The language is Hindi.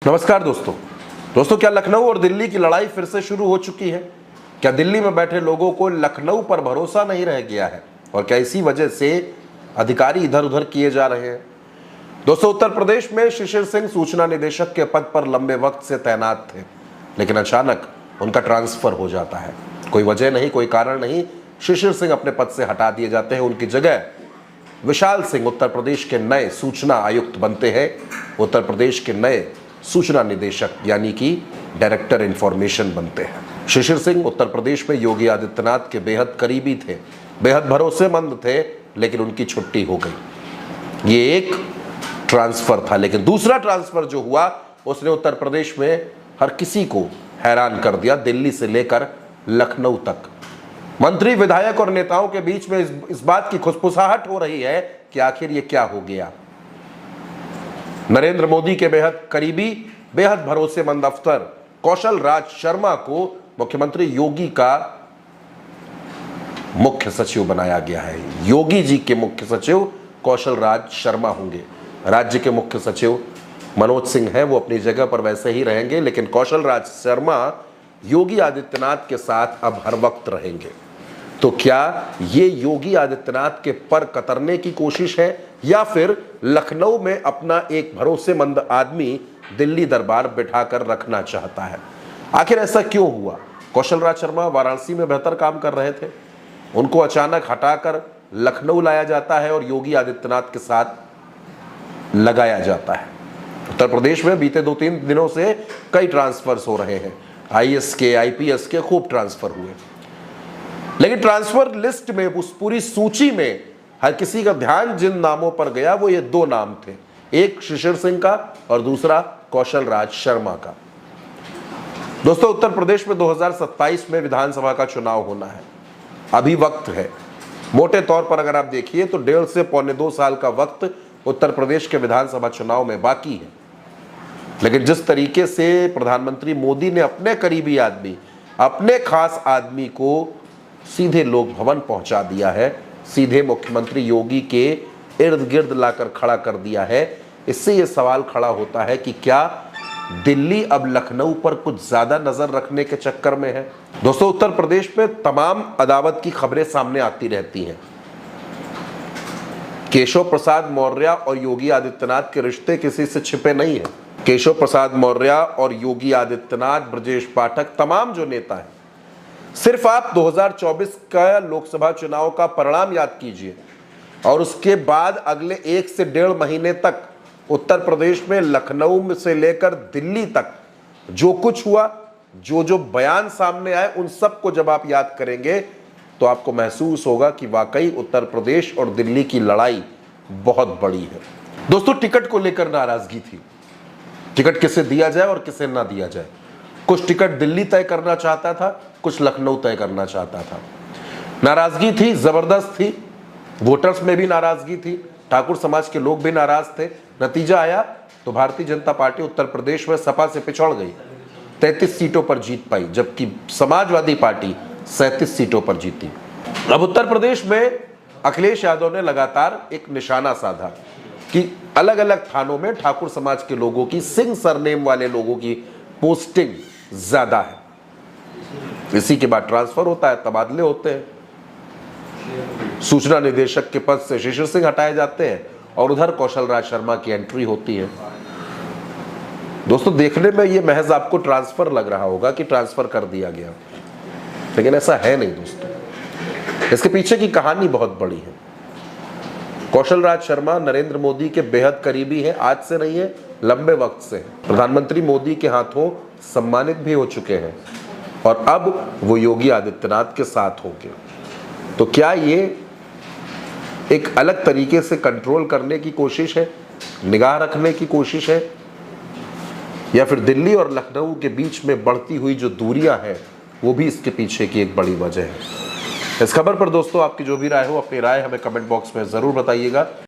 नमस्कार दोस्तों क्या लखनऊ और दिल्ली की लड़ाई फिर से शुरू हो चुकी है? क्या दिल्ली में बैठे लोगों को लखनऊ पर भरोसा नहीं रह गया है और क्या इसी वजह से अधिकारी इधर उधर किए जा रहे हैं? दोस्तों, उत्तर प्रदेश में शिशिर सिंह सूचना निदेशक के पद पर लंबे वक्त से तैनात थे, लेकिन अचानक उनका ट्रांसफर हो जाता है। कोई वजह नहीं, कोई कारण नहीं, शिशिर सिंह अपने पद से हटा दिए जाते हैं। उनकी जगह विशाल सिंह उत्तर प्रदेश के नए सूचना आयुक्त बनते हैं। उत्तर प्रदेश के नए सूचना निदेशक यानी कि डायरेक्टर इंफॉर्मेशन बनते हैं। शिशिर सिंह उत्तर प्रदेश में योगी आदित्यनाथ के बेहद करीबी थे, बेहद भरोसेमंद थे, लेकिन उनकी छुट्टी हो गई। ये एक ट्रांसफर था, लेकिन दूसरा ट्रांसफर जो हुआ उसने उत्तर प्रदेश में हर किसी को हैरान कर दिया, दिल्ली से लेकर लखनऊ तक। मंत्री, विधायक और नेताओं के बीच में इस बात की खुसफुसाहट हो रही है कि आखिर ये क्या हो गया। नरेंद्र मोदी के बेहद करीबी, बेहद भरोसेमंद अफसर कौशल राज शर्मा को मुख्यमंत्री योगी का मुख्य सचिव बनाया गया है। योगी जी के मुख्य सचिव कौशल राज शर्मा होंगे। राज्य के मुख्य सचिव मनोज सिंह है, वो अपनी जगह पर वैसे ही रहेंगे, लेकिन कौशल राज शर्मा योगी आदित्यनाथ के साथ अब हर वक्त रहेंगे। तो क्या ये योगी आदित्यनाथ के पर कतरने की कोशिश है या फिर लखनऊ में अपना एक भरोसेमंद आदमी दिल्ली दरबार बिठाकर रखना चाहता है? आखिर ऐसा क्यों हुआ? कौशल राज शर्मा वाराणसी में बेहतर काम कर रहे थे, उनको अचानक हटाकर लखनऊ लाया जाता है और योगी आदित्यनाथ के साथ लगाया जाता है। उत्तर प्रदेश में बीते 2-3 दिनों से कई ट्रांसफर्स हो रहे हैं। आईएएस के, आईपीएस के खूब ट्रांसफर हुए, लेकिन ट्रांसफर लिस्ट में, उस पूरी सूची में हर किसी का ध्यान जिन नामों पर गया वो ये 2 नाम थे, एक शिशिर सिंह का और दूसरा कौशल राज शर्मा का। दोस्तों, उत्तर प्रदेश में 2027 में विधानसभा का चुनाव होना है। अभी वक्त है, मोटे तौर पर अगर आप देखिए तो 1.5 से पौने 2 साल का वक्त उत्तर प्रदेश के विधानसभा चुनाव में बाकी है। लेकिन जिस तरीके से प्रधानमंत्री मोदी ने अपने करीबी आदमी, अपने खास आदमी को सीधे लोक भवन पहुंचा दिया है, सीधे मुख्यमंत्री योगी के इर्द गिर्द लाकर खड़ा कर दिया है, इससे यह सवाल खड़ा होता है कि क्या दिल्ली अब लखनऊ पर कुछ ज्यादा नजर रखने के चक्कर में है? दोस्तों, उत्तर प्रदेश में तमाम अदावत की खबरें सामने आती रहती हैं। केशव प्रसाद मौर्य और योगी आदित्यनाथ के रिश्ते किसी से छिपे नहीं है। केशव प्रसाद मौर्य और योगी आदित्यनाथ, ब्रजेश पाठक, तमाम जो नेता हैं, सिर्फ आप 2024 का लोकसभा चुनाव का परिणाम याद कीजिए और उसके बाद अगले 1 से 1.5 महीने तक उत्तर प्रदेश में लखनऊ से लेकर दिल्ली तक जो कुछ हुआ, जो जो बयान सामने आए, उन सब को जब आप याद करेंगे तो आपको महसूस होगा कि वाकई उत्तर प्रदेश और दिल्ली की लड़ाई बहुत बड़ी है। दोस्तों, टिकट को लेकर नाराजगी थी, टिकट किसे दिया जाए और किसे ना दिया जाए। कुछ टिकट दिल्ली तय करना चाहता था, कुछ लखनऊ तय करना चाहता था। नाराजगी थी, जबरदस्त थी, वोटर्स में भी नाराजगी थी, ठाकुर समाज के लोग भी नाराज थे। नतीजा आया तो भारतीय जनता पार्टी उत्तर प्रदेश में सपा से पिछड़ गई, 33 सीटों पर जीत पाई, जबकि समाजवादी पार्टी 37 सीटों पर जीती। अब उत्तर प्रदेश में अखिलेश यादव ने लगातार एक निशाना साधा कि अलग अलग थानों में ठाकुर समाज के लोगों की, सिंह सरनेम वाले लोगों की पोस्टिंग ज्यादा है। इसी के बाद ट्रांसफर होता है, तबादले होते हैं। सूचना निदेशक के पद से शिशिर सिंह हटाए जाते हैं और उधर कौशल राज शर्मा की एंट्री होती है। दोस्तों, देखने में ये महज आपको ट्रांसफर लग रहा होगा कि ट्रांसफर कर दिया गया, लेकिन ऐसा है नहीं दोस्तों। इसके पीछे की कहानी बहुत बड़ी है। कौशल राज शर्मा नरेंद्र मोदी के बेहद करीबी है, आज से नहीं है, लंबे वक्त से। प्रधानमंत्री मोदी के हाथों सम्मानित भी हो चुके हैं और अब वो योगी आदित्यनाथ के साथ होंगे। तो क्या ये एक अलग तरीके से कंट्रोल करने की कोशिश है, निगाह रखने की कोशिश है, या फिर दिल्ली और लखनऊ के बीच में बढ़ती हुई जो दूरियां हैं वो भी इसके पीछे की एक बड़ी वजह है? इस खबर पर दोस्तों आपकी जो भी राय हो, अपनी राय हमें कमेंट बॉक्स में जरूर बताइएगा।